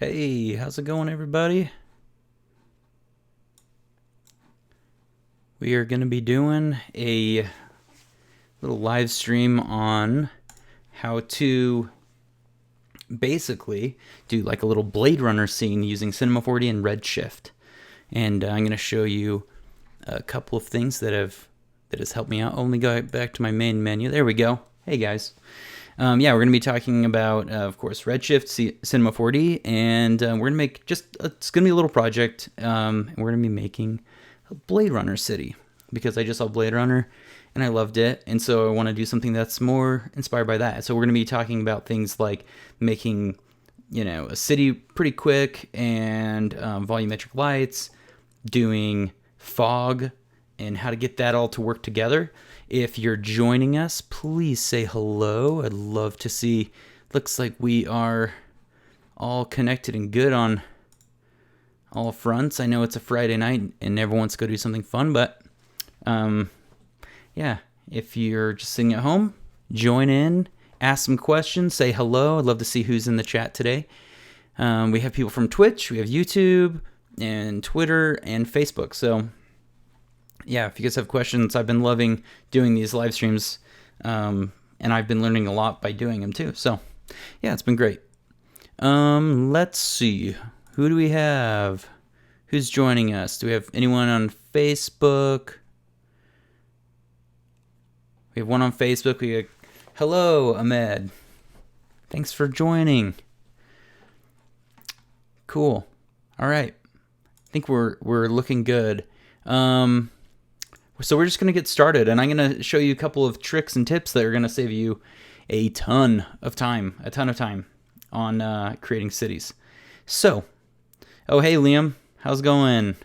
Hey, how's it going, everybody? We are going to be doing a little live stream on how to basically do like a little Blade Runner scene using Cinema 4D and Redshift. And I'm going to show you a couple of things that has helped me out. Let me go back to my main menu. There we go. Hey, guys. We're going to be talking about, of course, Redshift, Cinema 4D, and we're going to make it's going to be a little project. We're going to be making a Blade Runner city because I just saw Blade Runner and I loved it. And so I want to do something that's more inspired by that. So we're going to be talking about things like making, a city pretty quick and volumetric lights, doing fog and how to get that all to work together. If you're joining us, please say hello. I'd love to see. Looks like we are all connected and good on all fronts. I know it's a Friday night and everyone wants to go do something fun, but if you're just sitting at home, join in, ask some questions, say hello. I'd love to see who's in the chat today. We have people from Twitch, we have YouTube, and Twitter, and Facebook. So yeah, if you guys have questions, I've been loving doing these live streams, and I've been learning a lot by doing them too. So yeah, it's been great. Let's see. Who do we have? Who's joining us? Do we have anyone on Facebook? We have one on Facebook. We have, hello, Ahmed. Thanks for joining. Cool. All right. I think we're looking good. So we're just going to get started, and I'm going to show you a couple of tricks and tips that are going to save you a ton of time on creating cities. So, hey Liam, how's it going?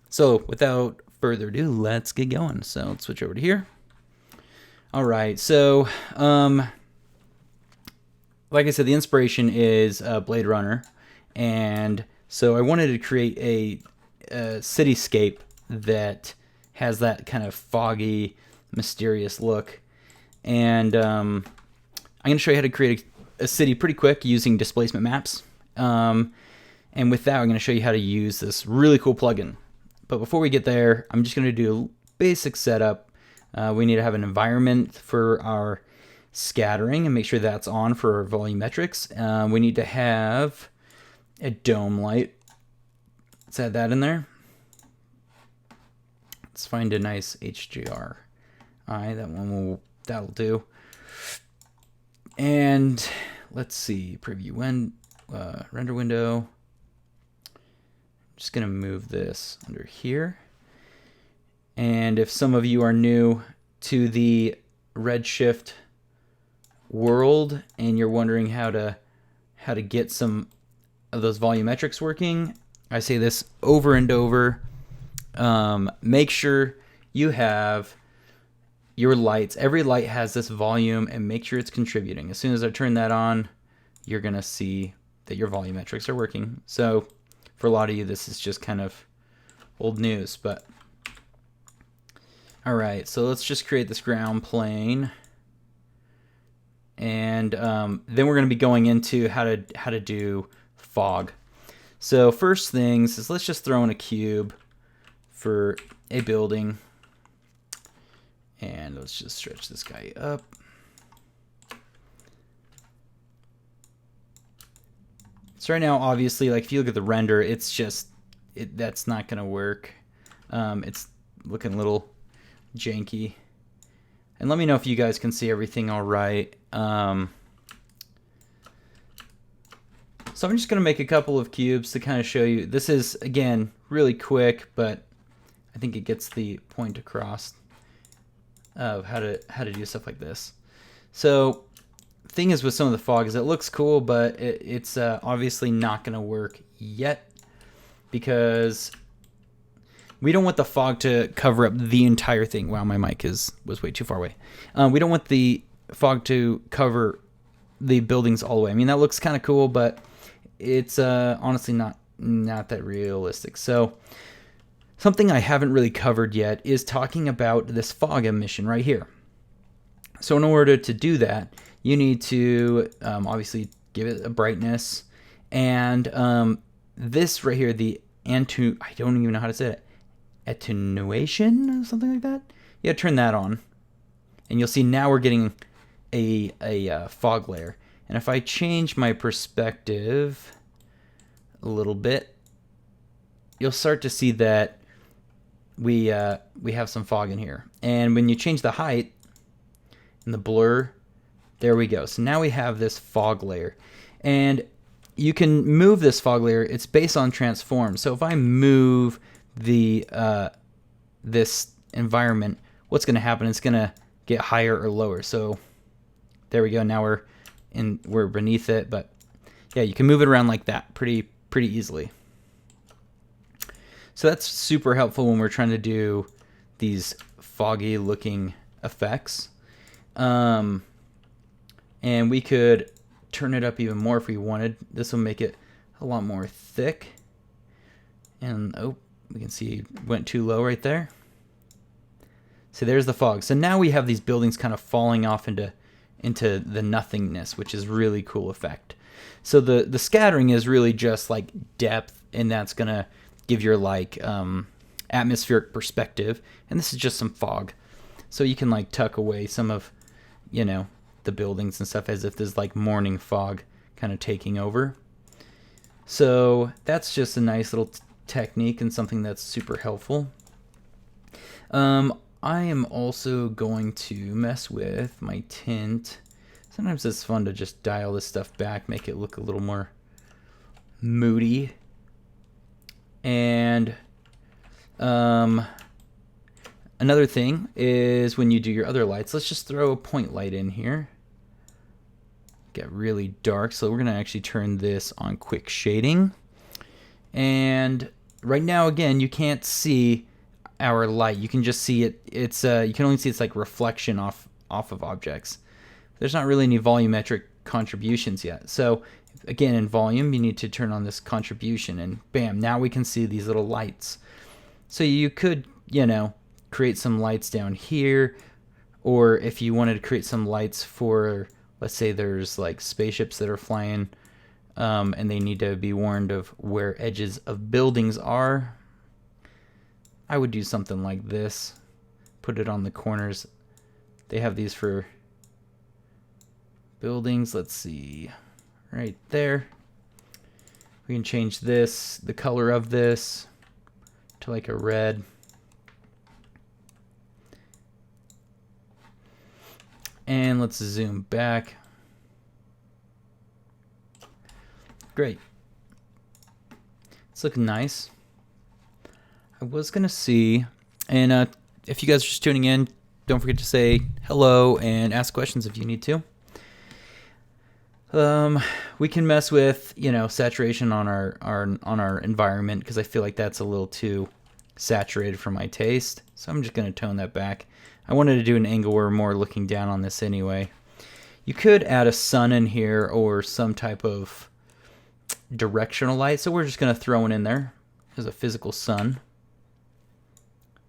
So without further ado, let's get going. So let's switch over to here. All right, so like I said, the inspiration is Blade Runner, and so I wanted to create a cityscape that has that kind of foggy, mysterious look. And I'm going to show you how to create a city pretty quick using displacement maps. And with that, I'm going to show you how to use this really cool plugin. But before we get there, I'm just going to do a basic setup. We need to have an environment for our scattering and make sure that's on for our volumetrics. We need to have a dome light. Let's add that in there. Let's find a nice HDR. All right, that'll do. And let's see, preview render window. I'm just gonna move this under here. And if some of you are new to the Redshift world and you're wondering how to get some of those volumetrics working, I say this over and over. Make sure you have your lights. Every light has this volume, and make sure it's contributing. As soon as I turn that on, you're going to see that your volumetrics are working. So for a lot of you, this is just kind of old news, but all right, so let's just create this ground plane. And then we're going to be going into how to do fog. So first things is let's just throw in a cube for a building, and let's just stretch this guy up. So right now, obviously, like if you look at the render, it's just that's not gonna work. It's looking a little janky. And let me know if you guys can see everything all right. So I'm just gonna make a couple of cubes to kind of show you. This is, again, really quick, but I think it gets the point across of how to do stuff like this. So thing is with some of the fog is it looks cool, but it's obviously not going to work yet because we don't want the fog to cover up the entire thing. Wow, my mic was way too far away. We don't want the fog to cover the buildings all the way. I mean, that looks kind of cool, but it's honestly not that realistic. So something I haven't really covered yet is talking about this fog emission right here. So in order to do that, you need to obviously give it a brightness. And this right here, the I don't even know how to say it. Attenuation or something like that. Yeah, turn that on. And you'll see now we're getting a fog layer. And if I change my perspective a little bit, you'll start to see that we have some fog in here. And when you change the height and the blur, there we go. So now we have this fog layer. And you can move this fog layer. It's based on transform. So if I move the this environment, what's going to happen? It's going to get higher or lower. So there we go. Now we're beneath it, but yeah, you can move it around like that pretty easily. So that's super helpful when we're trying to do these foggy looking effects. And we could turn it up even more if we wanted. This will make it a lot more thick. And oh, we can see it went too low right there. So there's the fog. So now we have these buildings kind of falling off into the nothingness, which is really cool effect. So the scattering is really just like depth, and that's gonna give your like atmospheric perspective. And this is just some fog. So you can like tuck away some of, you know, the buildings and stuff as if there's like morning fog kind of taking over. So that's just a nice little technique and something that's super helpful. I am also going to mess with my tint. Sometimes it's fun to just dial this stuff back, make it look a little more moody. And another thing is when you do your other lights, let's just throw a point light in here. Get really dark, so we're going to actually turn this on quick shading. And right now, again, you can't see our light. You can just see it. It's you can only see its like reflection off of objects. There's not really any volumetric contributions yet. So again, in volume, you need to turn on this contribution, and bam, now we can see these little lights. So you could, you know, create some lights down here, or if you wanted to create some lights for, let's say there's like spaceships that are flying, and they need to be warned of where edges of buildings are. I would do something like this. Put it on the corners. They have these for buildings. Let's see. Right there. We can change this, the color of this, to like a red. And let's zoom back. Great. It's looking nice. I was going to see, and if you guys are just tuning in, don't forget to say hello and ask questions if you need to. We can mess with, you know, saturation on our environment, because I feel like that's a little too saturated for my taste. So I'm just going to tone that back. I wanted to do an angle where we're more looking down on this anyway. You could add a sun in here or some type of directional light. So we're just going to throw one in there as a physical sun.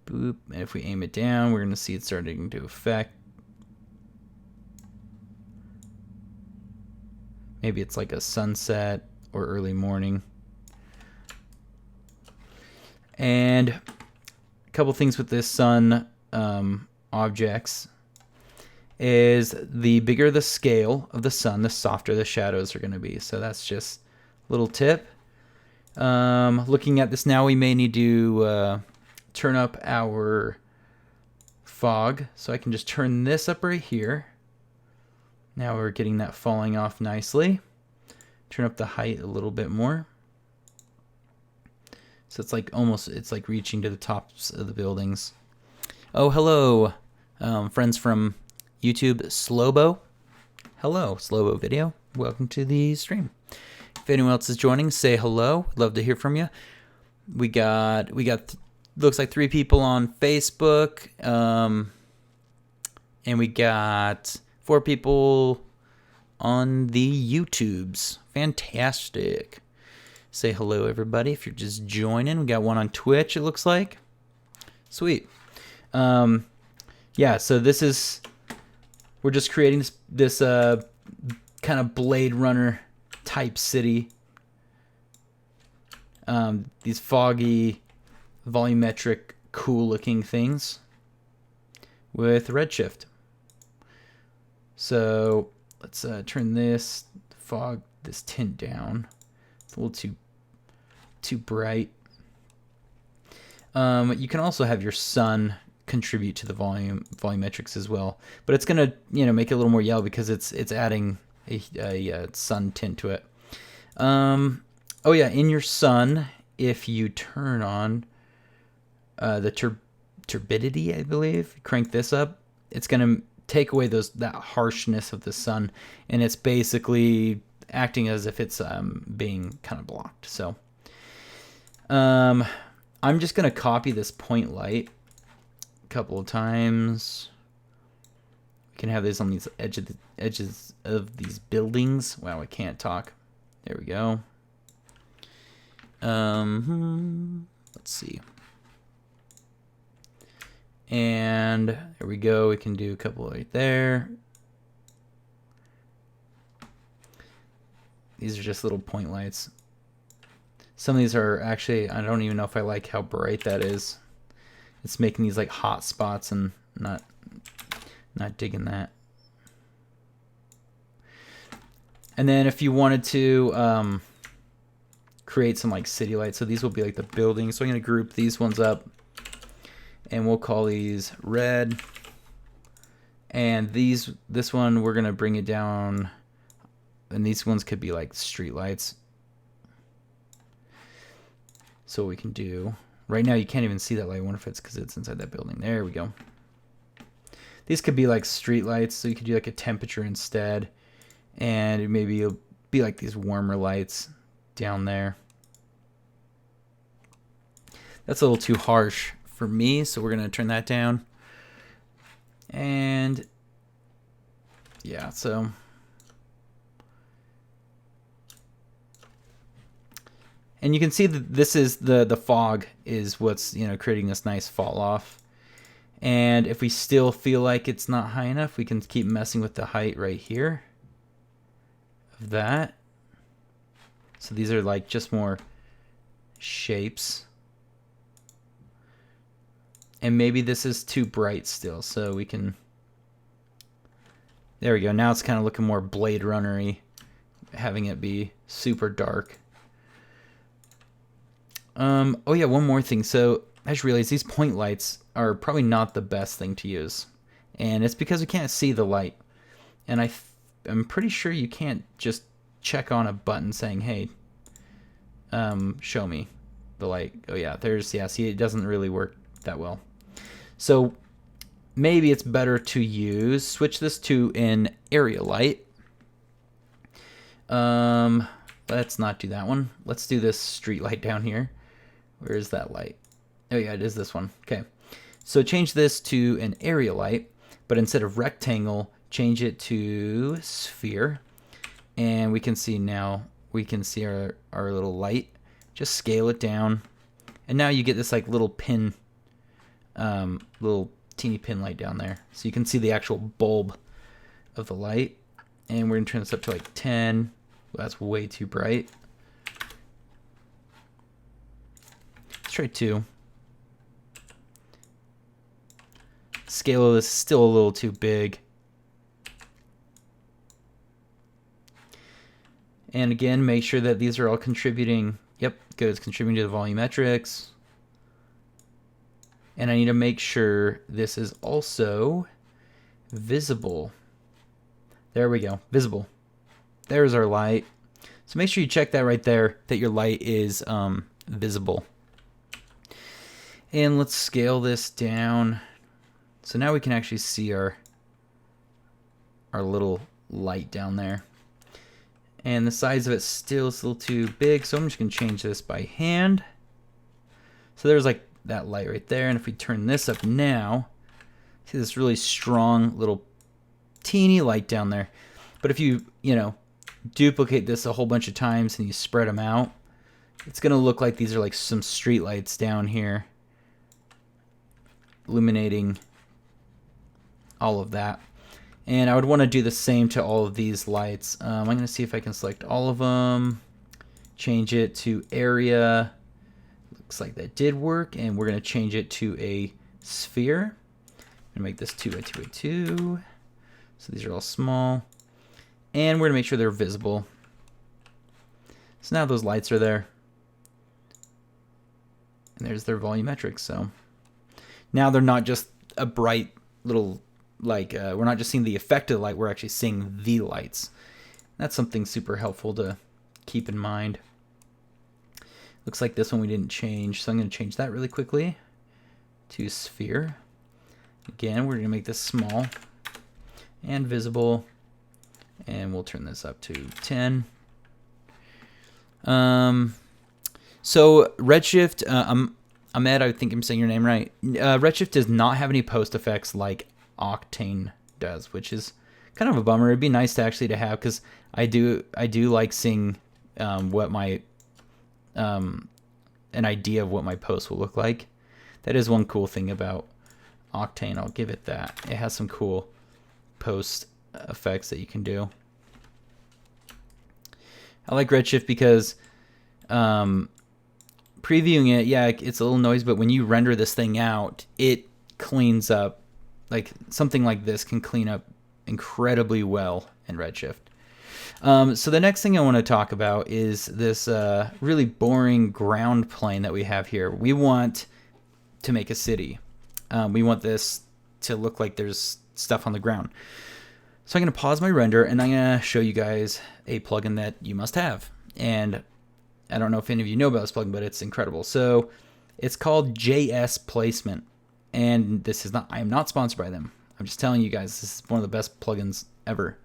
Boop. And if we aim it down, we're going to see it starting to affect. Maybe it's like a sunset or early morning. And a couple things with this sun objects is the bigger the scale of the sun, the softer the shadows are going to be. So that's just a little tip. Looking at this now, we may need to turn up our fog. So I can just turn this up right here. Now we're getting that falling off nicely. Turn up the height a little bit more. So it's like it's like reaching to the tops of the buildings. Oh, hello, friends from YouTube, Slobo. Hello, Slobo Video. Welcome to the stream. If anyone else is joining, say hello. Love to hear from you. We got looks like 3 people on Facebook, and we got 4 people on the YouTubes. Fantastic. Say hello, everybody, if you're just joining. We got one on Twitch, it looks like. Sweet. Yeah, so this is, we're just creating this kind of Blade Runner type city. These foggy, volumetric, cool-looking things with Redshift. So let's turn this tint down. It's a little too bright. You can also have your sun contribute to the volumetrics as well, but it's gonna make it a little more yellow because it's adding a sun tint to it. Oh yeah, in your sun, if you turn on the turbidity, I believe, crank this up, it's gonna take away that harshness of the sun, and it's basically acting as if it's being kind of blocked. So I'm just gonna copy this point light a couple of times. We can have this on these edges of these buildings. Wow, I can't talk. There we go. Let's see. And there we go. We can do a couple right there. These are just little point lights. Some of these are actually, I don't even know if I like how bright that is. It's making these like hot spots, and not digging that. And then if you wanted to create some like city lights, so these will be like the buildings. So I'm going to group these ones up, and we'll call these red. And this one, we're going to bring it down, and these ones could be like street lights. So what we can do, right now you can't even see that light. I wonder if it's because it's inside that building. There we go. These could be like street lights, so you could do like a temperature instead, and maybe it'll be like these warmer lights down there. That's a little too harsh for me, so we're gonna turn that down. And yeah, so and you can see that this is the fog is what's creating this nice fall off. And if we still feel like it's not high enough, we can keep messing with the height right here of that. So these are like just more shapes. And maybe this is too bright still, so we can, there we go. Now it's kind of looking more Blade Runner-y, having it be super dark. Oh yeah, one more thing. So I just realized these point lights are probably not the best thing to use, and it's because we can't see the light. And I'm pretty sure you can't just check on a button saying, "Hey, show me the light." Oh yeah, see, it doesn't really work that well. So maybe it's better to switch this to an area light. Let's not do that one. Let's do this street light down here. Where is that light? Oh yeah, it is this one. Okay. So change this to an area light, but instead of rectangle, change it to sphere. And we can see now, we can see our little light. Just scale it down. And now you get this like little pin, little teeny pin light down there. So you can see the actual bulb of the light. And we're gonna turn this up to like 10. Well, that's way too bright. Let's try 2. Scale of this is still a little too big. And again, make sure that these are all contributing. Yep, good. It's contributing to the volumetrics. And I need to make sure this is also visible. There we go, visible. There's our light. So make sure you check that right there, that your light is visible. And let's scale this down. So now we can actually see our little light down there. And the size of it still is a little too big, so I'm just going to change this by hand. So there's like that light right there. And if we turn this up now, see this really strong little teeny light down there. But if you duplicate this a whole bunch of times and you spread them out, it's going to look like these are like some street lights down here, illuminating all of that. And I would want to do the same to all of these lights. I'm going to see if I can select all of them, change it to area. Looks like that did work, and we're going to change it to a sphere. I'm going to make this 2 by 2 by 2. So these are all small. And we're going to make sure they're visible. So now those lights are there. And there's their volumetrics. So now they're not just a bright little, like, we're not just seeing the effect of the light, we're actually seeing the lights. That's something super helpful to keep in mind. Looks like this one we didn't change, so I'm going to change that really quickly to sphere. Again, we're going to make this small and visible, and we'll turn this up to 10. So Redshift, Ahmed, I think I'm saying your name right. Redshift does not have any post effects like Octane does, which is kind of a bummer. It'd be nice to actually to have, because I do like seeing what my an idea of what my post will look like. That is one cool thing about Octane. I'll give it that. It has some cool post effects that you can do. I like Redshift because previewing it, yeah, it's a little noisy, but when you render this thing out, it cleans up. Like something like this can clean up incredibly well in Redshift. So the next thing I want to talk about is this really boring ground plane that we have here. We want to make a city. We want this to look like there's stuff on the ground. So I'm going to pause my render, and I'm going to show you guys a plugin that you must have. And I don't know if any of you know about this plugin, but it's incredible. So it's called JS Placement. And this is not, I am not sponsored by them. I'm just telling you guys, this is one of the best plugins ever.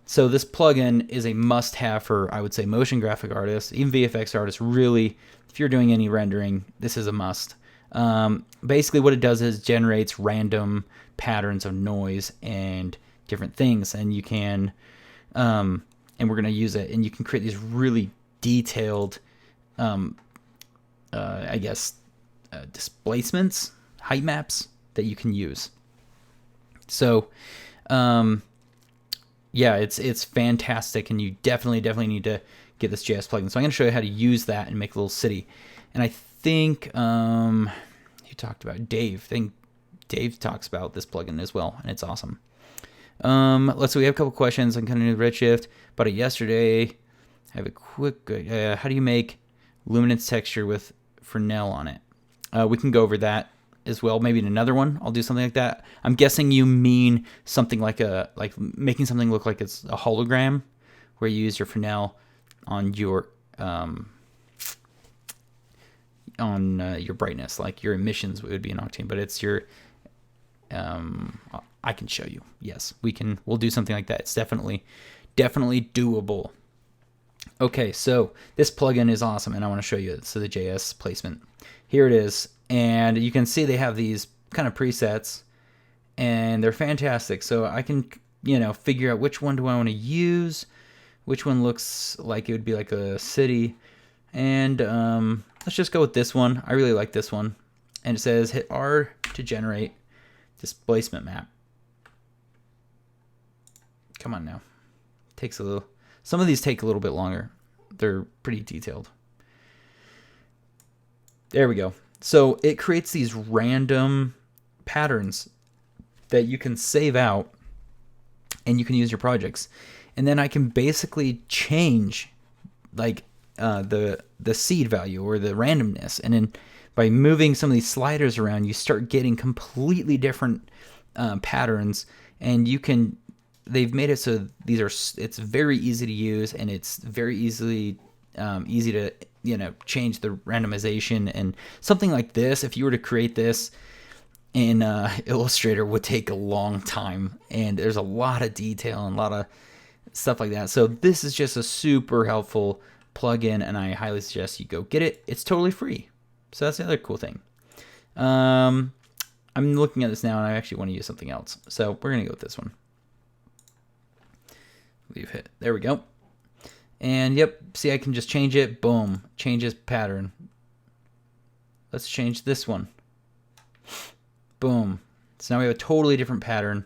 So this plugin is a must-have for, I would say, motion graphic artists, even VFX artists. Really, if you're doing any rendering, this is a must. Basically, what it does is generates random patterns of noise and different things, and you can, and we're going to use it, and you can create these really detailed, I guess, displacements, height maps that you can use. So, yeah, it's fantastic, and you definitely need to get this JS plugin. So I'm going to show you how to use that and make a little city. And I think you talked about Dave. I think Dave talks about this plugin as well, and it's awesome. Let's see, we have a couple questions on kind of new Redshift. About it yesterday. I have a quick, how do you make luminance texture with Fresnel on it? We can go over that as well. Maybe in another one, I'll do something like that. I'm guessing you mean something like making something look like it's a hologram, where you use your Fresnel on your brightness, like your emissions would be in Octane, but it's your I can show you. Yes, we'll do something like that. It's definitely doable. Okay, so this plugin is awesome, and I want to show you it. So the JS placement, here it is, and you can see they have these kind of presets, and they're fantastic. So I can, figure out which one do I want to use, which one looks like it would be like a city, and let's just go with this one. I really like this one, and it says hit R to generate displacement map. Come on now, takes a little. Some of these take a little bit longer. They're pretty detailed. There we go. So it creates these random patterns that you can save out and you can use your projects. And then I can basically change like the seed value or the randomness. And then by moving some of these sliders around, you start getting completely different patterns, and you can. They've made it so it's very easy to use, and it's very easy to change the randomization. And something like this, if you were to create this in Illustrator, would take a long time, and there's a lot of detail and a lot of stuff like that. So this is just a super helpful plugin, and I highly suggest you go get it. It's totally free. So that's the other cool thing. I'm looking at this now, and I actually want to use something else. So we're gonna go with this one. Leave hit. There we go. And yep, see, I can just change it. Boom, changes pattern. Let's change this one. Boom. So now we have a totally different pattern.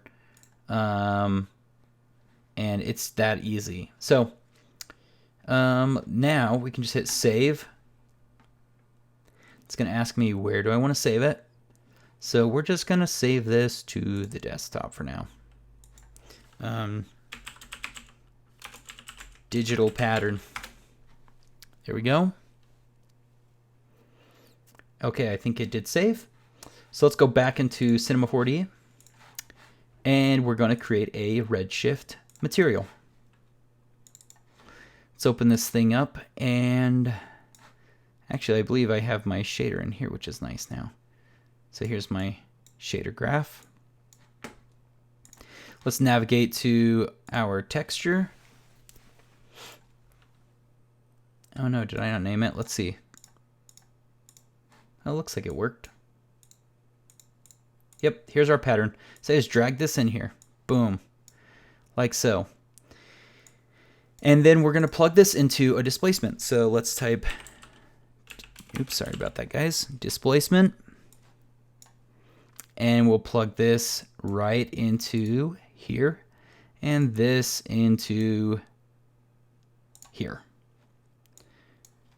And it's that easy. So now we can just hit save. It's going to ask me where do I want to save it. So we're just going to save this to the desktop for now. Digital pattern. There we go. Okay, I think it did save. So let's go back into Cinema 4D. And we're going to create a Redshift material. Let's open this thing up. And actually, I believe I have my shader in here, which is nice now. So here's my shader graph. Let's navigate to our texture. Oh no, did I not name it? Let's see. Oh, looks like it worked. Yep, here's our pattern. So I just drag this in here. Boom. Like so. And then we're going to plug this into a displacement. So let's type, oops, sorry about that, guys. Displacement. And we'll plug this right into here. And this into here.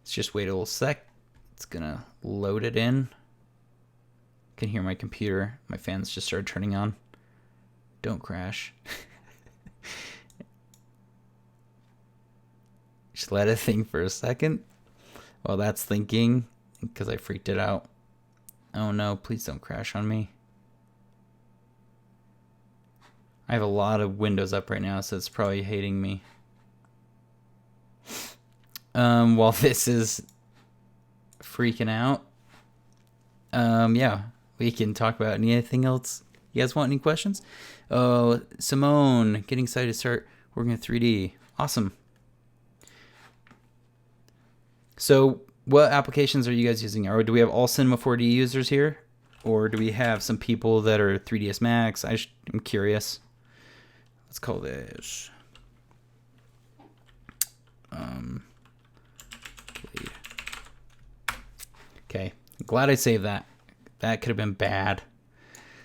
Let's just wait a little sec. It's going to load it in. Can hear my computer. My fans just started turning on. Don't crash. Just let it think for a second. Well, that's thinking because I freaked it out. Oh no, please don't crash on me. I have a lot of windows up right now, so it's probably hating me. While this is freaking out, yeah, we can talk about anything else. You guys want any questions? Oh, Simone, getting excited to start working with 3D. Awesome. So what applications are you guys using? Or do we have all Cinema 4D users here? Or do we have some people that are 3ds Max? I'm curious. Let's call this okay, glad I saved that. That could have been bad.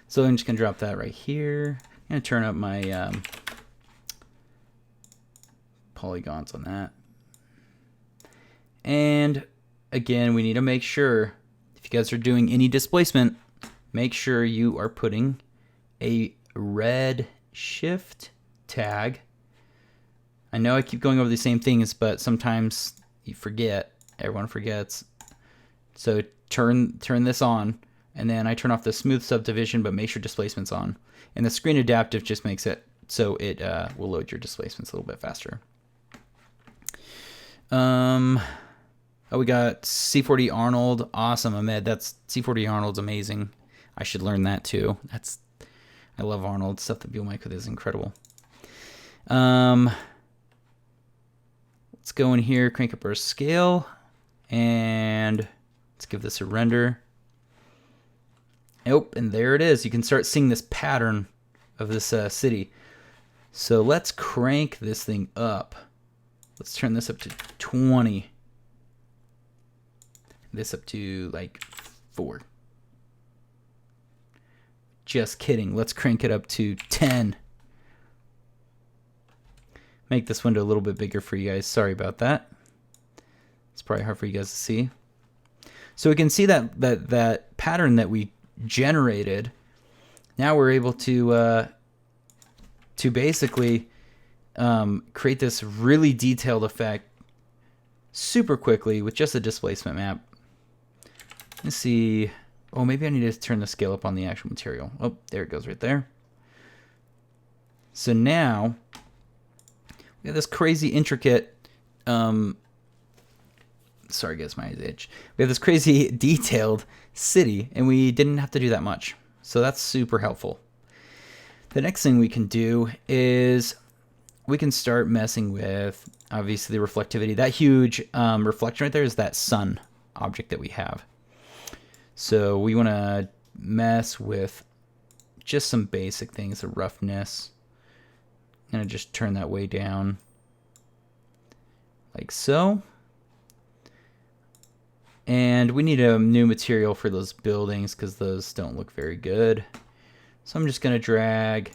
So I'm just gonna drop that right here. I'm gonna turn up my polygons on that. And again, we need to make sure, if you guys are doing any displacement, make sure you are putting a Redshift tag. I know I keep going over the same things, but sometimes you forget. Everyone forgets. So turn this on, and then I turn off the smooth subdivision, but make sure displacement's on. And the screen adaptive just makes it so it will load your displacements a little bit faster. Oh, we got C4D Arnold. Awesome, Ahmed. That's C4D Arnold's amazing. I should learn that too. I love Arnold. Stuff that people make with is incredible. Let's go in here, crank up our scale, and let's give this a render. Oh, and there it is. You can start seeing this pattern of this city. So let's crank this thing up. Let's turn this up to 20. This up to like 4. Just kidding. Let's crank it up to 10. Make this window a little bit bigger for you guys. Sorry about that. It's probably hard for you guys to see. So we can see that pattern that we generated. Now we're able to basically create this really detailed effect super quickly with just a displacement map. Let's see. Oh, maybe I need to turn the scale up on the actual material. Oh, there it goes right there. So now we have this crazy intricate, sorry guys, my eyes itch. We have this crazy detailed city, and we didn't have to do that much. So that's super helpful. The next thing we can do is we can start messing with, obviously, the reflectivity. That huge reflection right there is that sun object that we have. So we want to mess with just some basic things, the roughness. I'm going to just turn that way down like so. And we need a new material for those buildings because those don't look very good. So I'm just going to drag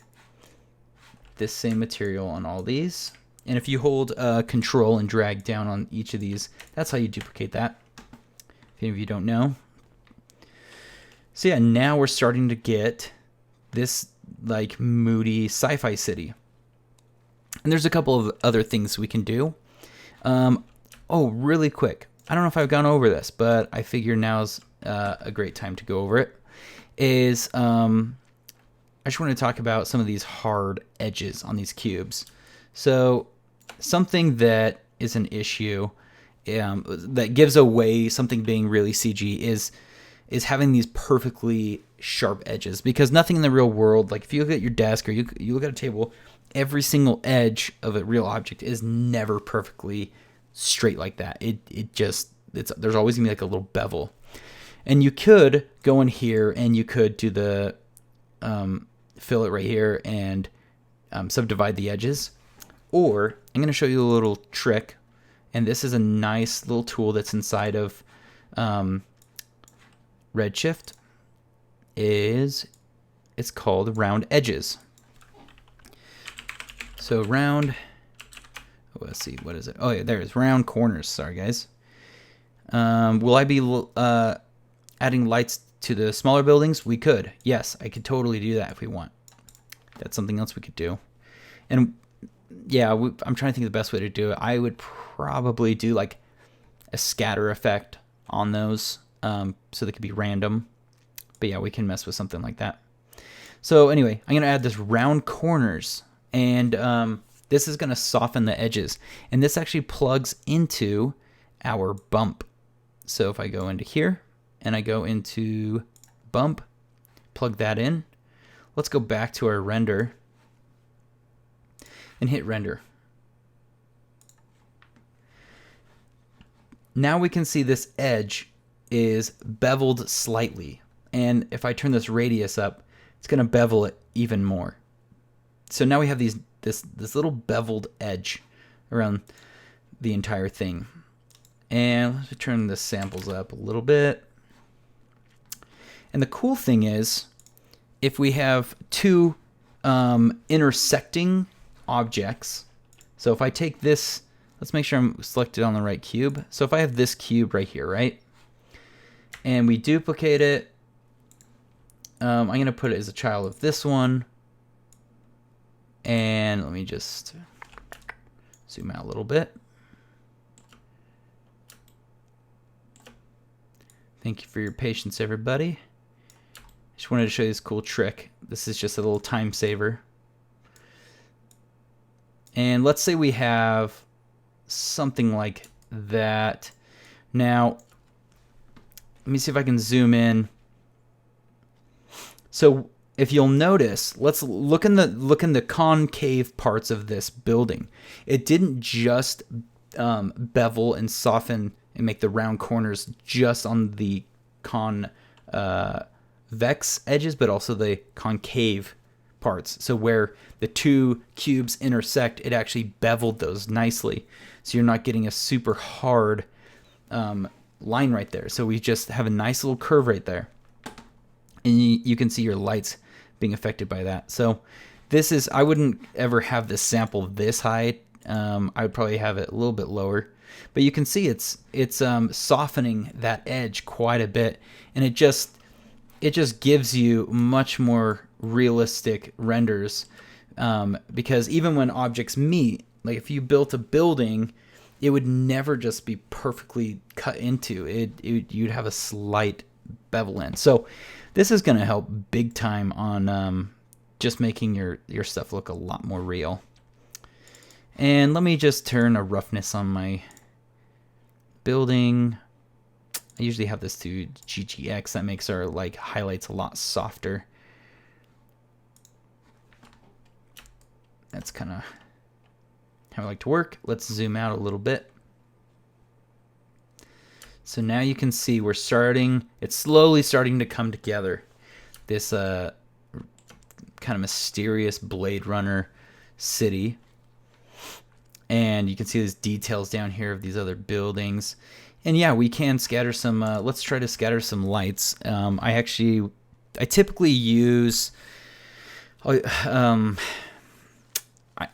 this same material on all these. And if you hold Control and drag down on each of these, that's how you duplicate that, if any of you don't know. So yeah, now we're starting to get this like moody sci-fi city. And there's a couple of other things we can do. Oh, really quick. I don't know if I've gone over this, but I figure now's a great time to go over it. I just want to talk about some of these hard edges on these cubes. So something that is an issue that gives away something being really CG is having these perfectly sharp edges, because nothing in the real world, like if you look at your desk or you look at a table, every single edge of a real object is never perfectly straight like that. There's always gonna be like a little bevel. And you could go in here and you could do the fill it right here and subdivide the edges. Or I'm going to show you a little trick, and this is a nice little tool that's inside of Redshift. It's called Round Edges. So round, let's see, what is it? Oh yeah, there it is, round corners. Sorry guys. Will I be adding lights to the smaller buildings? We could. Yes, I could totally do that if we want. That's something else we could do. And yeah, I'm trying to think of the best way to do it. I would probably do like a scatter effect on those, so they could be random. But yeah, we can mess with something like that. So anyway, I'm going to add this round corners, and this is going to soften the edges. And this actually plugs into our bump. So if I go into here, and I go into bump, plug that in. Let's go back to our render and hit render. Now we can see this edge is beveled slightly. And if I turn this radius up, it's going to bevel it even more. So now we have this little beveled edge around the entire thing. And let's turn the samples up a little bit. And the cool thing is, if we have two intersecting objects, so if I take this, let's make sure I'm selected on the right cube. So if I have this cube right here, right? And we duplicate it, I'm going to put it as a child of this one. And let me just zoom out a little bit. Thank you for your patience, everybody. Just wanted to show you this cool trick. This is just a little time saver. And let's say we have something like that. Now, let me see if I can zoom in. So if you'll notice, let's look in the concave parts of this building. It didn't just bevel and soften and make the round corners just on the convex edges, but also the concave parts. So where the two cubes intersect, it actually beveled those nicely. So you're not getting a super hard line right there. So we just have a nice little curve right there. And you can see your lights being affected by that. So this is, I wouldn't ever have this sample this high. I would probably have it a little bit lower. But you can see it's softening that edge quite a bit, and it just gives you much more realistic renders, because even when objects meet, like if you built a building, it would never just be perfectly cut into it. You'd have a slight bevel in. So this is going to help big time on just making your stuff look a lot more real. And let me just turn a roughness on my building. I usually have this to GGX. That makes our like highlights a lot softer. That's kind of how I like to work. Let's zoom out a little bit. So now you can see we're starting, it's slowly starting to come together. This kind of mysterious Blade Runner city. And you can see these details down here of these other buildings. And yeah, we can scatter some, let's try to scatter some lights. I typically use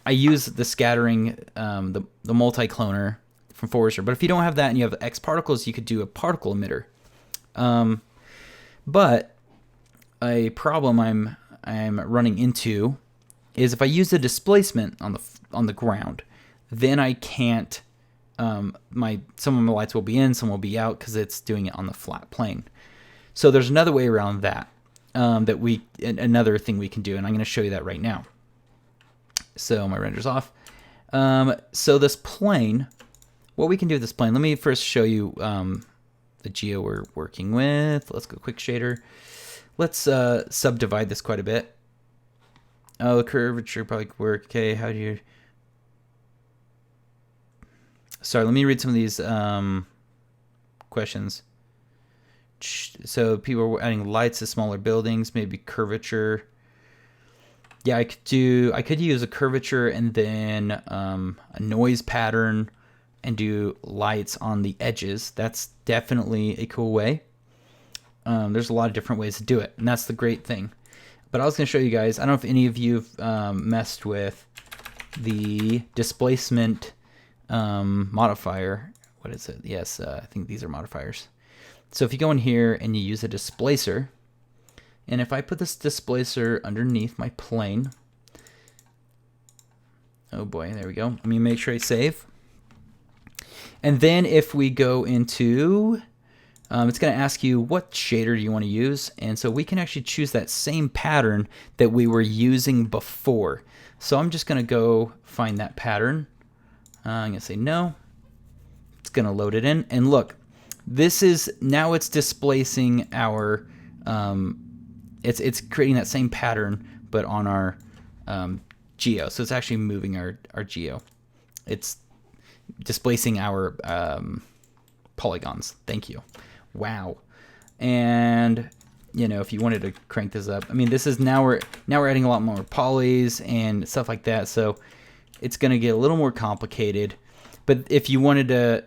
I use the scattering, the multi-cloner from Forrester. But if you don't have that and you have X particles, you could do a particle emitter. But a problem I'm running into is if I use the displacement on the ground, then I can't. Some of my lights will be in, some will be out because it's doing it on the flat plane. So there's another way around that. Another thing we can do, and I'm going to show you that right now. So my render's off. So this plane, what we can do with this plane, let me first show you the geo we're working with. Let's go quick shader. Let's subdivide this quite a bit. Oh, the curvature probably work. Okay, how do you... Sorry, let me read some of these questions. So people are adding lights to smaller buildings, maybe curvature. Yeah, I could use a curvature and then a noise pattern and do lights on the edges. That's definitely a cool way. There's a lot of different ways to do it, and that's the great thing. But I was going to show you guys, I don't know if any of you have messed with the displacement modifier. What is it? Yes, I think these are modifiers. So if you go in here and you use a displacer, and if I put this displacer underneath my plane, oh boy, there we go. Let me make sure I save. And then if we go into, it's going to ask you what shader do you want to use, and so we can actually choose that same pattern that we were using before. So I'm just going to go find that pattern. I'm going to say no. It's going to load it in, and look, this is now it's displacing our it's creating that same pattern but on our geo. So it's actually moving our geo. It's displacing our polygons. Thank you. Wow. And you know, if you wanted to crank this up, I mean, this is now we're adding a lot more polys and stuff like that. So it's going to get a little more complicated. But if you wanted to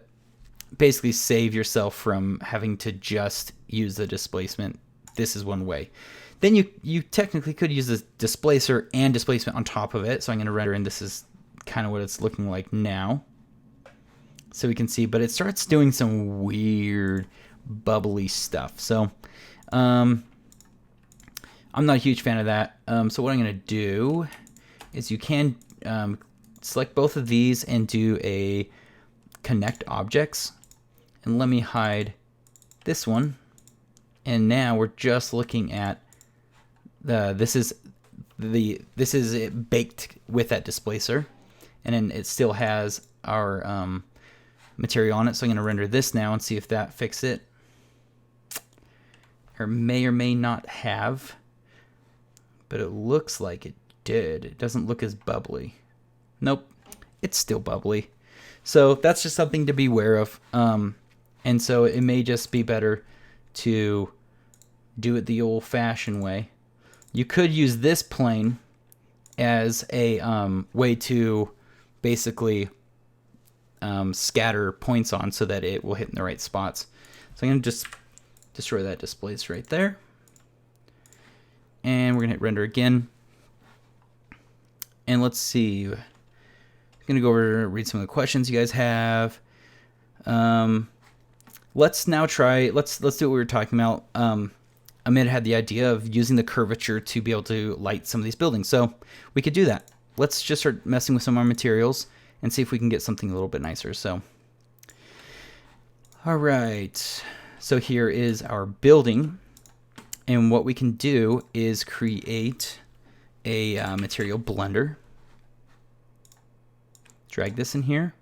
basically save yourself from having to just use the displacement, this is one way. Then you technically could use the displacer and displacement on top of it. So I'm going to render in, this is kind of what it's looking like now. So we can see, but it starts doing some weird bubbly stuff. So I'm not a huge fan of that. So what I'm going to do is you can select both of these and do a connect objects. And let me hide this one. And now we're just looking at this is it baked with that displacer, and then it still has our material on it. So I'm going to render this now and see if that fixes it. Or may not have, but it looks like it did. It doesn't look as bubbly. Nope, it's still bubbly. So that's just something to be aware of. And so it may just be better to do it the old-fashioned way. You could use this plane as a way to basically scatter points on so that it will hit in the right spots. So I'm going to just destroy that displace right there. And we're going to hit render again. And let's see. I'm going to go over and read some of the questions you guys have. Let's now try, let's do what we were talking about. Amit had the idea of using the curvature to be able to light some of these buildings. So we could do that. Let's just start messing with some of our materials and see if we can get something a little bit nicer. So, all right. So here is our building. And what we can do is create a material blender. Drag this in here.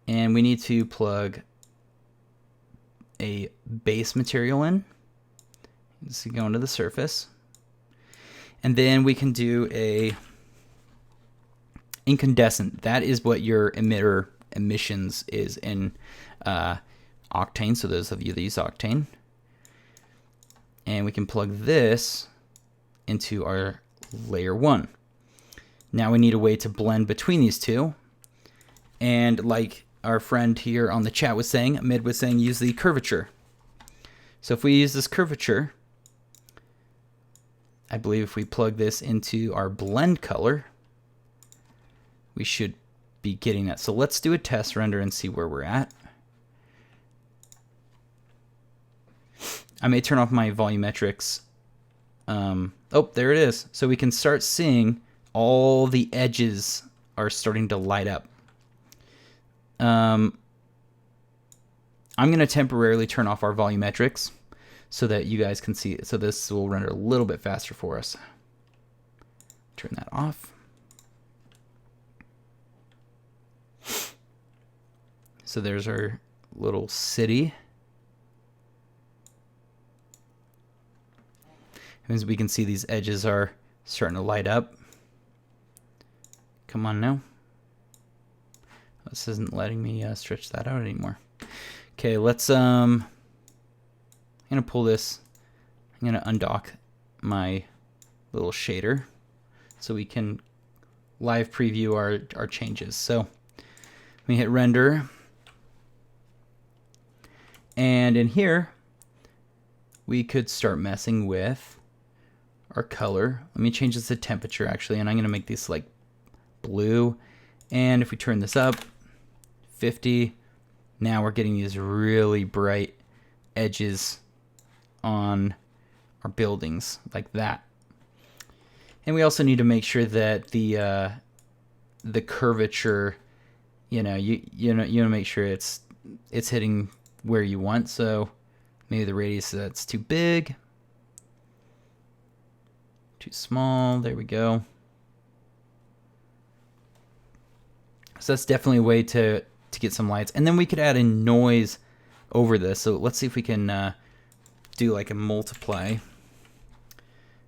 And we need to plug a base material in. So go into the surface. And then we can do a incandescent. That is what your emitter emissions is in Octane. So those of you that use Octane. And we can plug this into our layer 1. Now we need a way to blend between these two. And like our friend here on the chat was saying, Mid was saying, use the curvature. So if we use this curvature, I believe if we plug this into our blend color, we should be getting that. So let's do a test render and see where we're at. I may turn off my volumetrics. Oh, there it is. So we can start seeing all the edges are starting to light up. I'm going to temporarily turn off our volumetrics so that you guys can see it. So this will render a little bit faster for us. Turn that off. So there's our little city. As we can see, these edges are starting to light up. Come on now. This isn't letting me stretch that out anymore. Okay, let's I'm gonna pull this. I'm gonna undock my little shader so we can live preview our changes. So we hit render, and in here we could start messing with our color. Let me change this to temperature actually, and I'm gonna make these like blue. And if we turn this up 50, now we're getting these really bright edges on our buildings like that. And we also need to make sure that the curvature, you want to make sure it's hitting where you want. So maybe the radius that's too big, too small. There we go. So that's definitely a way to get some lights. And then we could add in noise over this. So let's see if we can do like a multiply. I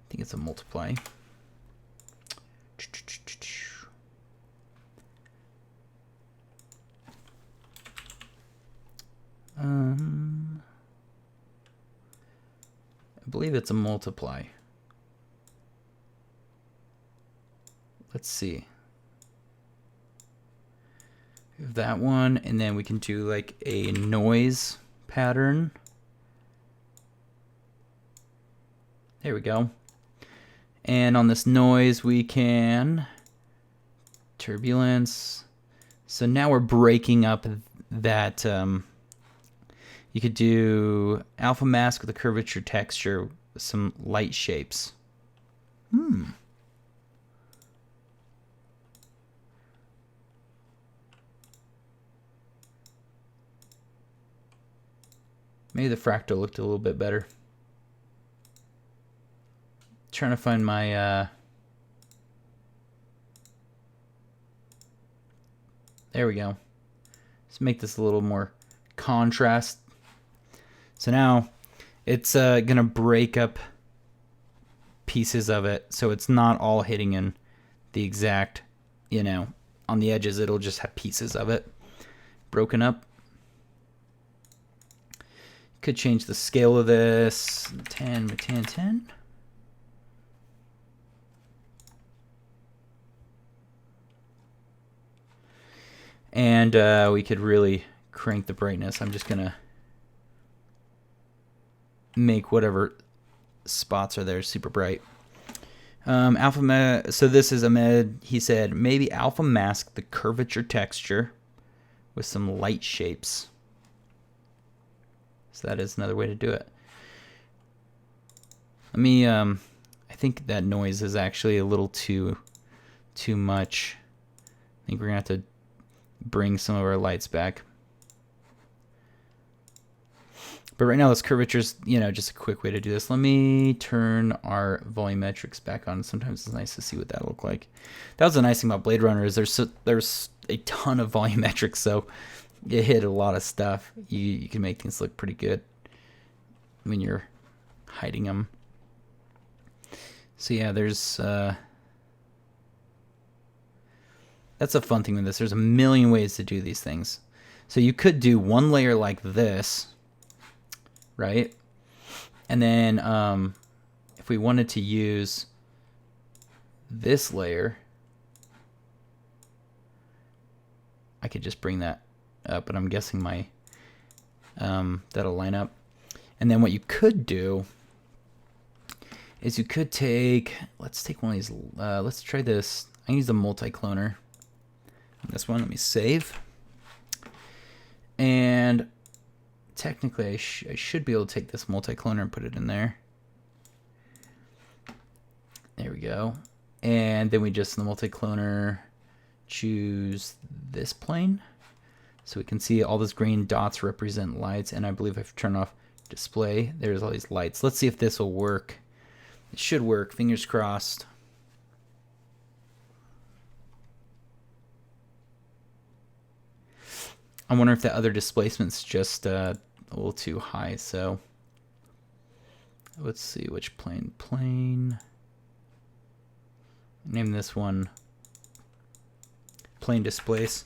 think it's a multiply. I believe it's a multiply. Let's see. We have that one, and then we can do like a noise pattern. There we go. And on this noise, we can turbulence. So now we're breaking up that. You could do alpha mask with a curvature texture with some light shapes. Maybe the fractal looked a little bit better. Trying to find my there we go. Let's make this a little more contrast. So now it's gonna break up pieces of it, so it's not all hitting in the exact, on the edges. It'll just have pieces of it broken up. Could change the scale of this. 10 by 10, 10. And we could really crank the brightness. I'm just gonna make whatever spots are there super bright. So this is Ahmed. He said maybe alpha mask the curvature texture with some light shapes. So that is another way to do it. Let me I think that noise is actually a little too much. I think we're gonna have to bring some of our lights back. But right now this curvature is, just a quick way to do this. Let me turn our volumetrics back on. Sometimes it's nice to see what that look like. That was the nice thing about Blade Runner is there's a ton of volumetrics, so you hit a lot of stuff. You can make things look pretty good when you're hiding them. So yeah, there's that's a fun thing with this. There's a million ways to do these things. So you could do one layer like this, right? And then if we wanted to use this layer, I could just bring that up, and I'm guessing my that'll line up. And then what you could do is you could take, let's take one of these, let's try this. I use the multi-cloner. This one, let me save. And technically I should be able to take this multi-cloner and put it in there. There we go. And then we just, in the multi-cloner, choose this plane. So we can see all those green dots represent lights, and I believe if I turn off display, there's all these lights. Let's see if this will work. It should work, fingers crossed. I wonder if the other displacement's just a little too high, so let's see which plane. Name this one plane displace.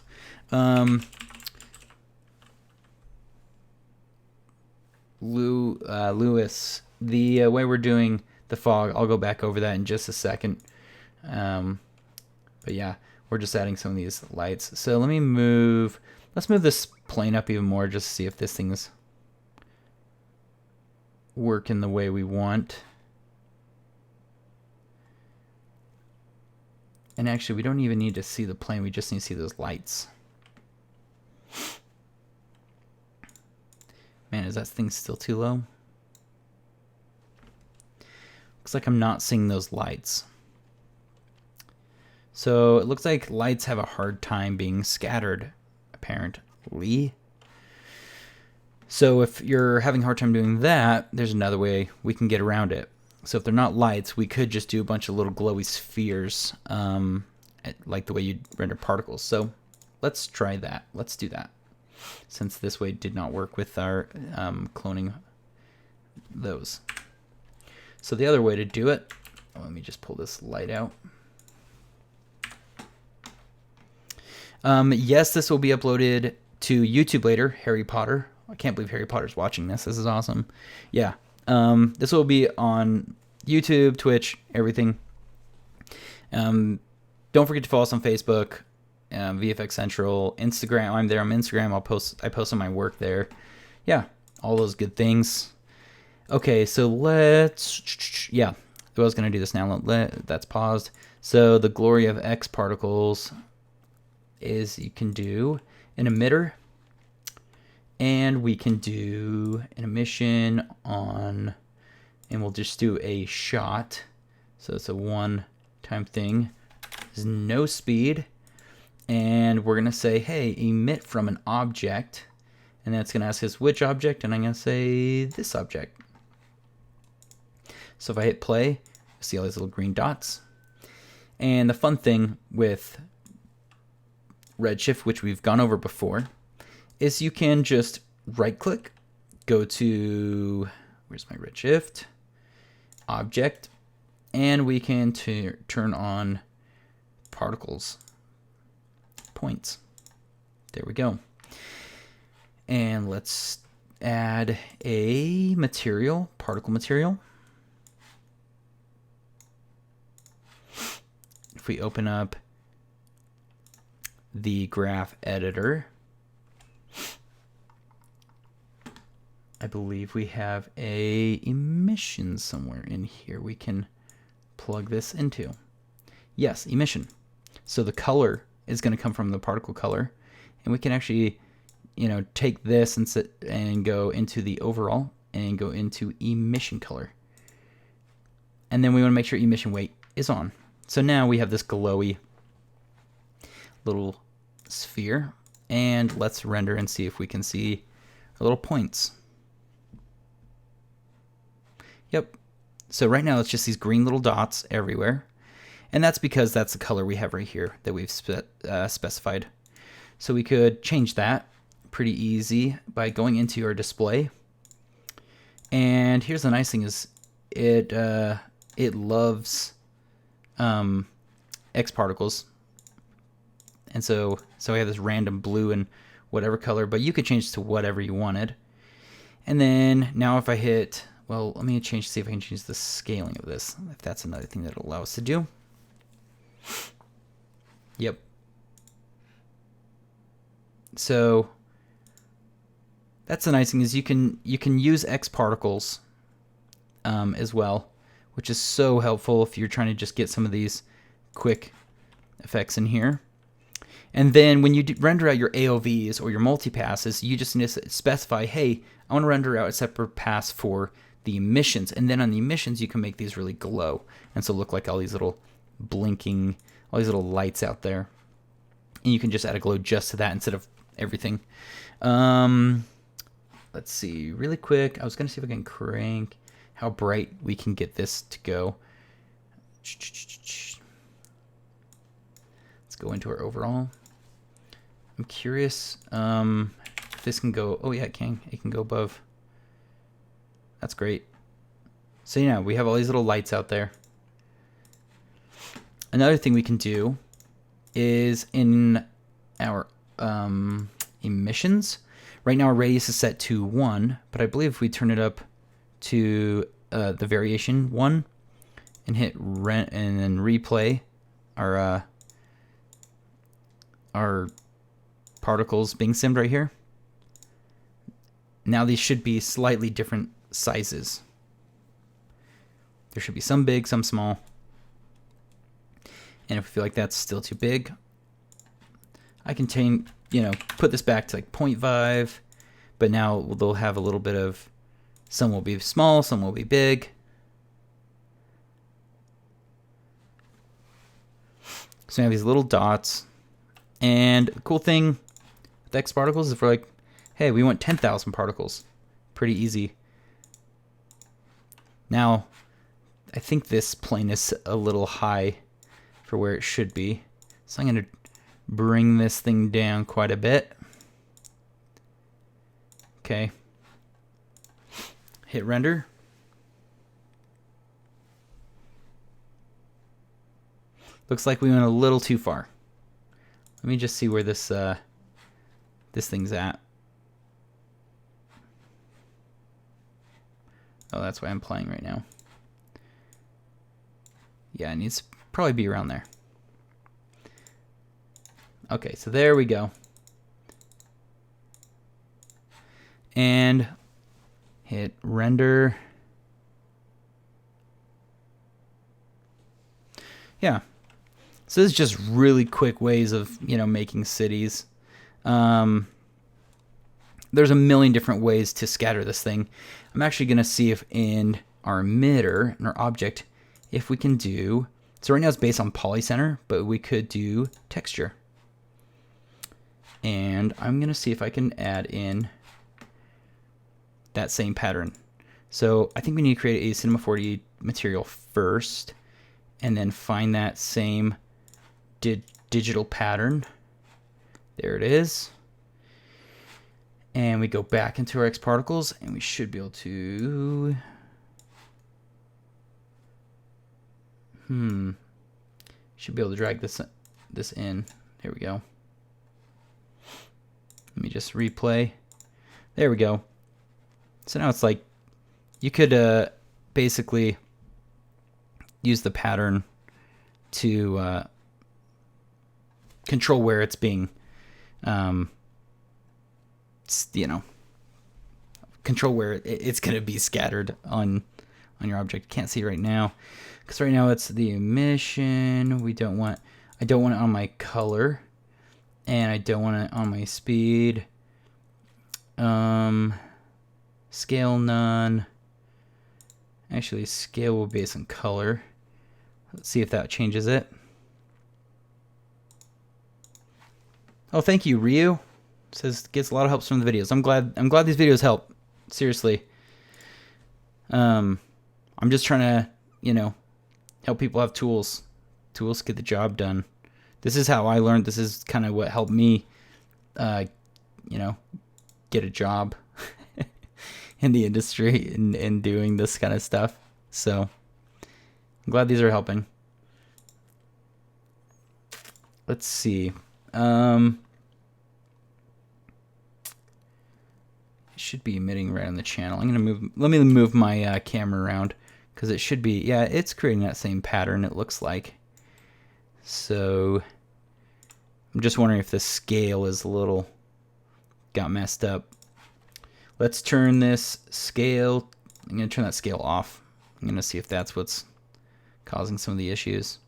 Lewis, the way we're doing the fog, I'll go back over that in just a second. But yeah, we're just adding some of these lights. So let's move this plane up even more just to see if this thing's working the way we want. And actually, we don't even need to see the plane. We just need to see those lights. Man, is that thing still too low? Looks like I'm not seeing those lights. So it looks like lights have a hard time being scattered, apparently. So if you're having a hard time doing that, there's another way we can get around it. So if they're not lights, we could just do a bunch of little glowy spheres, like the way you'd render particles. So let's try that. Let's do that, since this way did not work with our cloning those. So the other way to do it, let me just pull this light out. Yes, this will be uploaded to YouTube later, Harry Potter. I can't believe Harry Potter's watching this. This is awesome. Yeah. This will be on YouTube, Twitch, everything. Don't forget to follow us on Facebook, VFX Central, Instagram. I'm there on Instagram. I post on my work there. Yeah, all those good things. Okay, so I was gonna do this now. That's paused. So the glory of X particles is you can do an emitter, and we can do an emission on, and we'll just do a shot. So it's a one-time thing. There's no speed. And we're going to say, hey, emit from an object. And that's going to ask us which object, and I'm going to say this object. So if I hit play, you see all these little green dots. And the fun thing with Redshift, which we've gone over before, is you can just right-click, go to, where's my Redshift? Object, and we can turn on particles, points. There we go. And let's add a material, particle material. If we open up the graph editor, I believe we have a emission somewhere in here we can plug this into. Yes, emission. So the color is going to come from the particle color, and we can actually, take this and go into the overall and go into emission color. And then we want to make sure emission weight is on. So now we have this glowy little sphere, and let's render and see if we can see our little points. Yep. So right now it's just these green little dots everywhere. And that's because that's the color we have right here that we've specified. So we could change that pretty easy by going into our display. And here's the nice thing is it loves X particles. And so we have this random blue and whatever color, but you could change to whatever you wanted. And then now if I hit, well, let me see if I can change the scaling of this, if that's another thing that'll allow us to do. Yep. So that's the nice thing is you can use X particles as well, which is so helpful if you're trying to just get some of these quick effects in here. And then when you render out your AOVs or your multipasses, you just need to specify, hey, I want to render out a separate pass for the emissions. And then on the emissions, you can make these really glow. And so look like all these little blinking, all these little lights out there. And you can just add a glow just to that instead of everything. Let's see, really quick. I was going to see if I can crank how bright we can get this to go. Let's go into our overall. I'm curious if this can go. Oh yeah, it can. It can go above. That's great. So yeah, we have all these little lights out there. Another thing we can do is in our emissions. Right now our radius is set to 1, but I believe if we turn it up to the variation 1 and hit rent and then replay our particles being simmed right here. Now these should be slightly different sizes. There should be some big, some small. And if we feel like that's still too big, I can put this back to like 0.5, but now they'll have a little bit of, some will be small, some will be big. So we have these little dots. And the cool thing with X particles is if we're like, hey, we want 10,000 particles. Pretty easy. Now, I think this plane is a little high for where it should be. So I'm going to bring this thing down quite a bit. Okay. Hit render. Looks like we went a little too far. Let me just see where this this thing's at. Oh, that's why I'm playing right now. Yeah, it needs to probably be around there. Okay, so there we go. And hit render. Yeah. So this is just really quick ways of, making cities. There's a million different ways to scatter this thing. I'm actually going to see if in our emitter, in our object, if we can do, so right now it's based on polycenter, but we could do texture. And I'm going to see if I can add in that same pattern. So I think we need to create a Cinema 4D material first, and then find that same digital pattern. There it is. And we go back into our X particles, and we should be able to... Should be able to drag this in. There we go. Let me just replay. There we go. So now it's like you could basically use the pattern to control where it's being, control where it's going to be scattered on your object. Can't see right now because right now it's the emission. I don't want it on my color, and I don't want it on my speed. Scale none. Actually, scale will be based on color. Let's see if that changes it. Oh, thank you, Ryu. Says gets a lot of help from the videos. I'm glad these videos help. Seriously. I'm just trying to, help people have tools. Tools get the job done. This is how I learned. This is kind of what helped me, get a job in the industry and doing this kind of stuff. So I'm glad these are helping. Let's see. It should be emitting right on the channel. Let me move my camera around because it should be, yeah, it's creating that same pattern, it looks like. So I'm just wondering if the scale is a little got messed up. Let's turn this scale, I'm going to turn that scale off. I'm I'm going to see if that's what's causing some of the issues.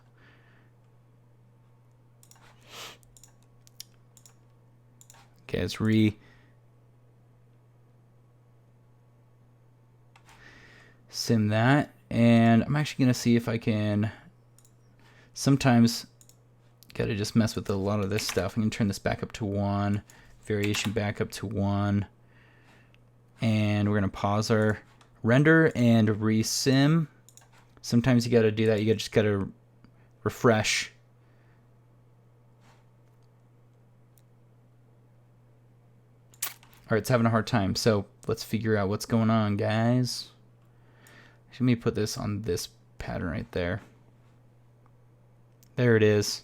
Okay, let's sim that, and I'm actually going to see if I can, sometimes gotta just mess with a lot of this stuff. I'm going to turn this back up to 1, variation back up to 1, and we're going to pause our render and resim. Sometimes you got to do that. You just got to refresh. All right, it's having a hard time. So let's figure out what's going on, guys. Let me put this on this pattern right there. There it is.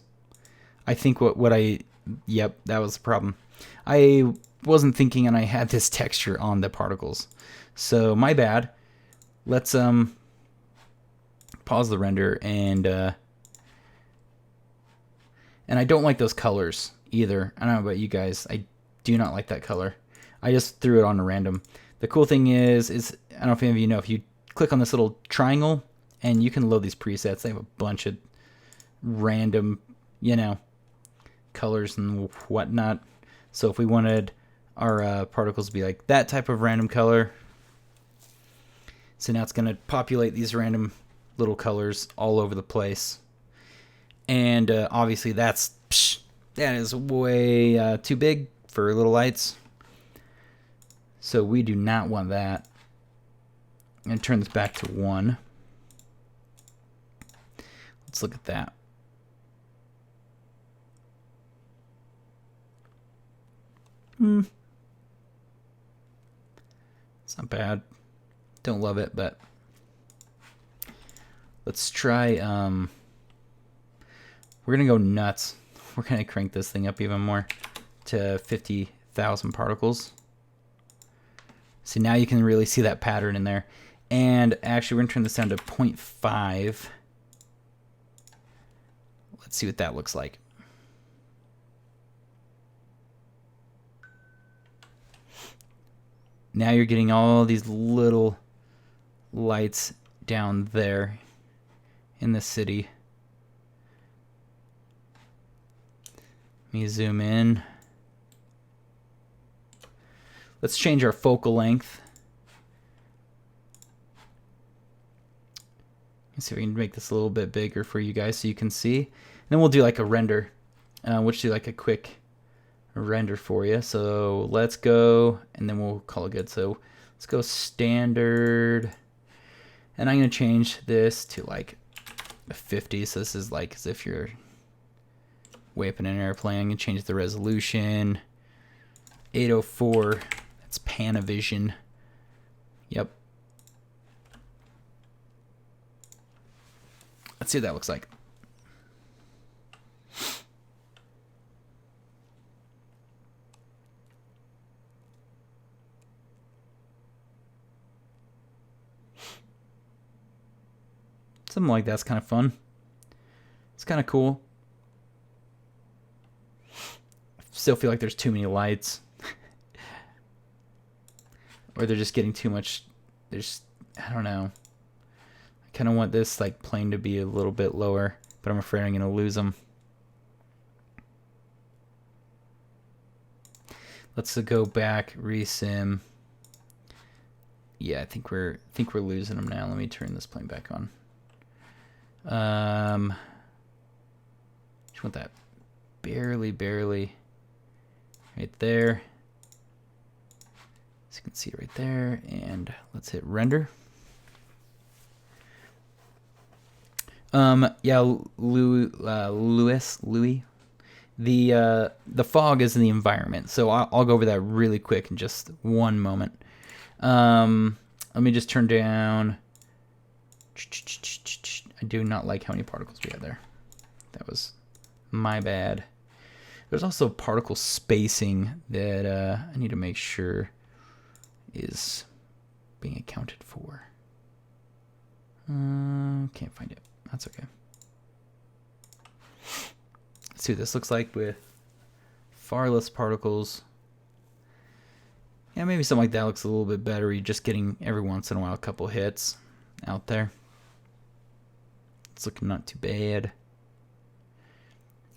I think yep, that was the problem. I wasn't thinking, and I had this texture on the particles. So my bad. Let's pause the render, and I don't like those colors either. I don't know about you guys. I do not like that color. I just threw it on a random. The cool thing is I don't know if any of you know, if you click on this little triangle, and you can load these presets. They have a bunch of random, you know, colors and whatnot. So if we wanted our particles to be like that type of random color, so now it's going to populate these random little colors all over the place. And obviously that is way too big for little lights. So we do not want that. I'm going to turn this back to 1. Let's look at that. It's not bad. Don't love it, but let's try, we're going to go nuts. We're going to crank this thing up even more to 50,000 particles. See, now you can really see that pattern in there. And actually, we're going to turn this down to 0.5. Let's see what that looks like. Now you're getting all these little lights down there in the city. Let me zoom in. Let's change our focal length. Let's see if we can make this a little bit bigger for you guys so you can see. And then we'll do like a render. We'll just do like a quick render for you. So let's go, and then we'll call it good. So let's go standard. And I'm going to change this to like a 50. So this is like as if you're way up in an airplane. I'm going to change the resolution. 804. That's Panavision. Yep. Let's see what that looks like. Something like that's kind of fun. It's kind of cool. Still feel like there's too many lights. Or they're just getting too much. I don't know. I kind of want this like plane to be a little bit lower, but I'm afraid I'm going to lose them. Let's go back, resim. Yeah, I think we're losing them now. Let me turn this plane back on. Just want that barely right there. So you can see it right there, and let's hit render. Yeah, Louis, the fog is in the environment, so I'll go over that really quick in just one moment. Let me just turn down. I do not like how many particles we have there. That was my bad. There's also particle spacing that I need to make sure is being accounted for. Can't find it. That's okay. Let's see what this looks like with far less particles. Yeah, maybe something like that looks a little bit better. You're just getting every once in a while a couple hits out there. It's looking not too bad.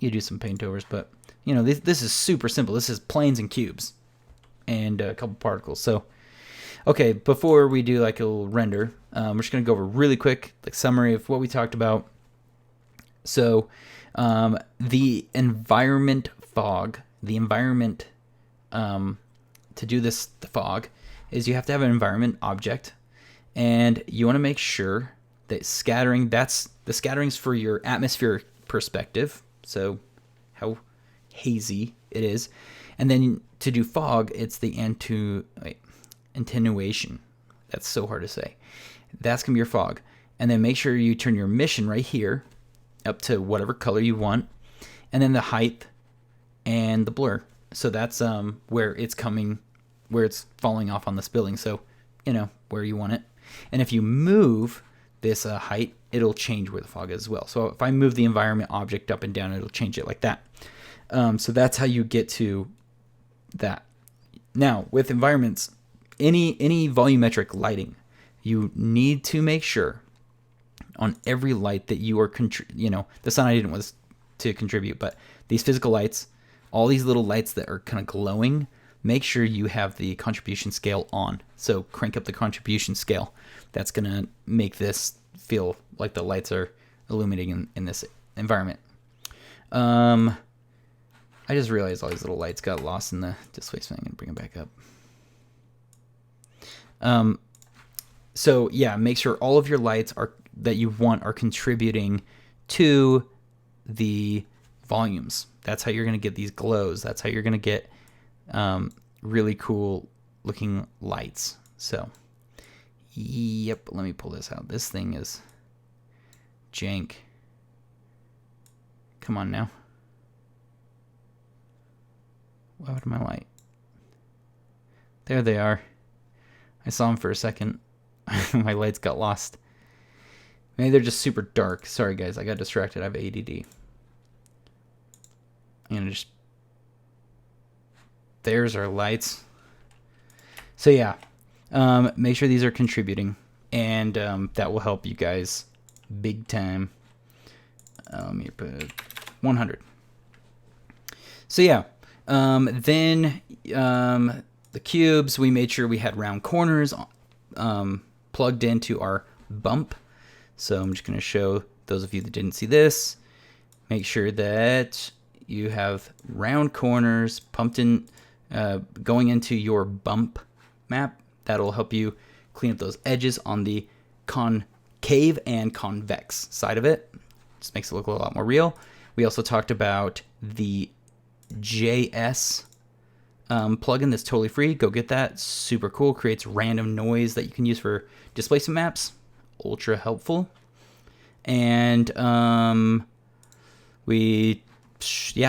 You do some paint overs, but you know, this is super simple. This is planes and cubes and a couple particles. So, okay, before we do like a little render, we're just gonna go over really quick the summary of what we talked about. So, the environment fog, the environment to do this, the fog, is you have to have an environment object, and you want to make sure that scattering, that's the scattering's for your atmospheric perspective, so how hazy it is. And then to do fog, it's the attenuation. That's so hard to say. That's going to be your fog. And then make sure you turn your emission right here up to whatever color you want. And then the height and the blur. So that's where it's coming, where it's falling off on this building. So, you know, where you want it. And if you move this height, it'll change where the fog is as well. So if I move the environment object up and down, it'll change it like that. So that's how you get to that. Now, with environments, any volumetric lighting, you need to make sure on every light that you are, the sun I didn't want to contribute, but these physical lights, all these little lights that are kind of glowing, make sure you have the contribution scale on. So crank up the contribution scale. That's going to make this feel like the lights are illuminating in this environment. I just realized all these little lights got lost in the displacement. I'm going to bring them back up. So yeah, make sure all of your lights that you want are contributing to the volumes. That's how you're going to get these glows. That's how you're going to get really cool looking lights. So, yep, let me pull this out. This thing is jank. Come on now. What happened to my light? There they are. I saw them for a second. My lights got lost. Maybe they're just super dark. Sorry guys, I got distracted. I have ADD. And just, there's our lights. So yeah, make sure these are contributing, and that will help you guys big time. Let me put 100. So yeah, then the cubes, we made sure we had round corners plugged into our bump. So I'm just going to show those of you that didn't see this. Make sure that you have round corners pumped in, going into your bump map. That'll help you clean up those edges on the concave and convex side of it. Just makes it look a lot more real. We also talked about the JS plugin that's totally free. Go get that. Super cool. Creates random noise that you can use for displacement maps. Ultra helpful. And I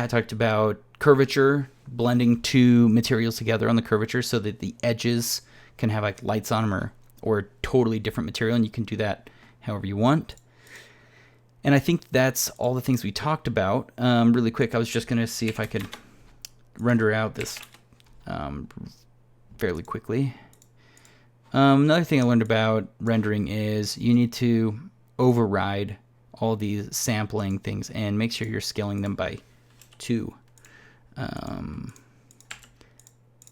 talked about curvature, blending two materials together on the curvature so that the edges can have like lights on them or totally different material, and you can do that however you want. And I think that's all the things we talked about. Really quick, I was just going to see if I could render out this fairly quickly. Another thing I learned about rendering is you need to override all these sampling things and make sure you're scaling them by 2.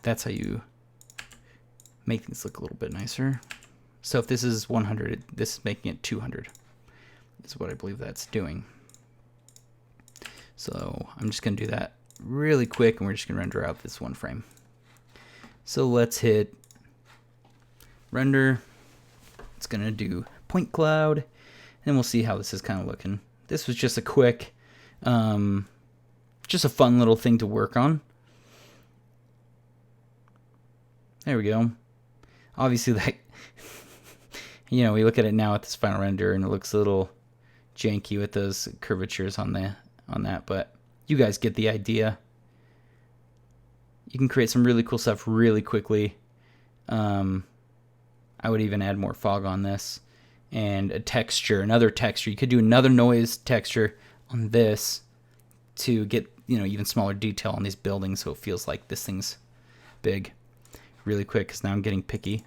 That's how you make things look a little bit nicer. So if this is 100, this is making it 200. Is what I believe that's doing. So I'm just going to do that really quick, and we're just going to render out this one frame. So let's hit render. It's going to do point cloud, and we'll see how this is kind of looking. This was just a quick, just a fun little thing to work on. There we go. Obviously, that, we look at it now at this final render, and it looks a little janky with those curvatures on that, but you guys get the idea. You can create some really cool stuff really quickly. I would even add more fog on this, and a texture, another texture. You could do another noise texture on this to get even smaller detail on these buildings, so it feels like this thing's big. Really quick, because now I'm getting picky.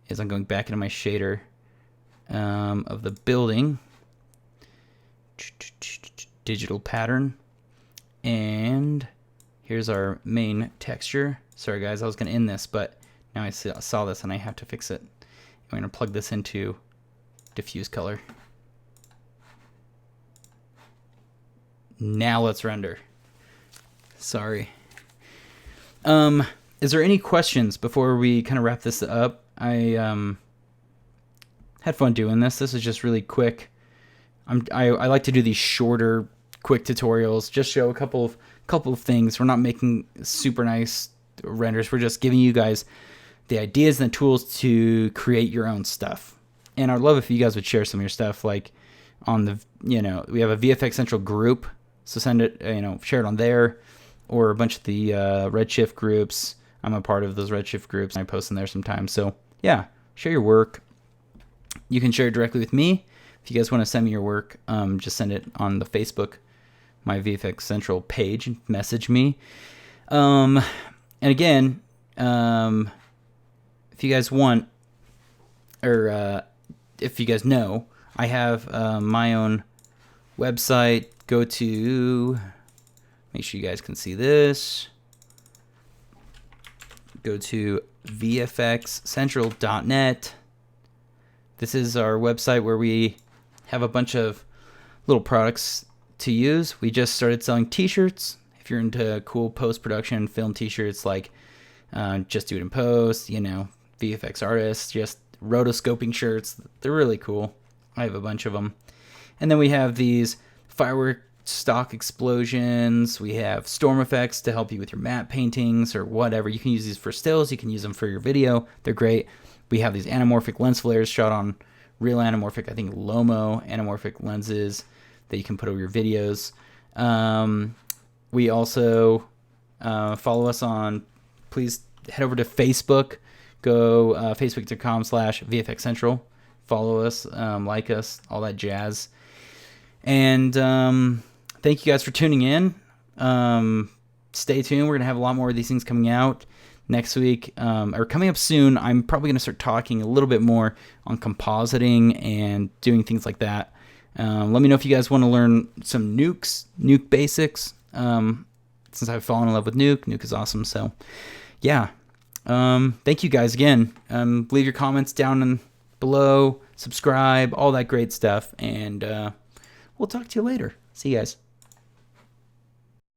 Is I'm going back into my shader of the building. digital pattern. And here's our main texture. Sorry guys, I was going to end this, but now I saw this and I have to fix it. I'm going to plug this into diffuse color. Now let's render. Sorry. Is there any questions before we kind of wrap this up? I had fun doing this. This is just really quick. I like to do these shorter, quick tutorials. Just show a couple of things. We're not making super nice renders. We're just giving you guys the ideas and the tools to create your own stuff. And I'd love if you guys would share some of your stuff, like on the, we have a VFX Central group, so send it, share it on there, or a bunch of the Redshift groups. I'm a part of those Redshift groups, and I post in there sometimes. So yeah, share your work. You can share it directly with me. If you guys want to send me your work, just send it on the Facebook, my VFX Central page, and message me. And again, if you guys want, or if you guys know, I have my own website. Go to, make sure you guys can see this. Go to vfxcentral.net. This is our website where we have a bunch of little products to use. We just started selling t-shirts. If you're into cool post-production film t-shirts, like Just Do It in Post, VFX artists, just rotoscoping shirts. They're really cool. I have a bunch of them. And then we have these firework stock explosions. We have storm effects to help you with your matte paintings or whatever. You can use these for stills. You can use them for your video. They're great. We have these anamorphic lens flares shot on real anamorphic, I think Lomo anamorphic lenses that you can put over your videos. We also follow us on, please head over to Facebook. Go facebook.com/VFX Central. Follow us, like us, all that jazz. And thank you guys for tuning in. Stay tuned. We're going to have a lot more of these things coming out next week, or coming up soon. I'm probably going to start talking a little bit more on compositing and doing things like that. Let me know if you guys want to learn some nuke basics. Since I've fallen in love with nuke. Nuke is awesome. So yeah. Thank you guys again. Leave your comments down below, subscribe, all that great stuff. And we'll talk to you later. See you guys.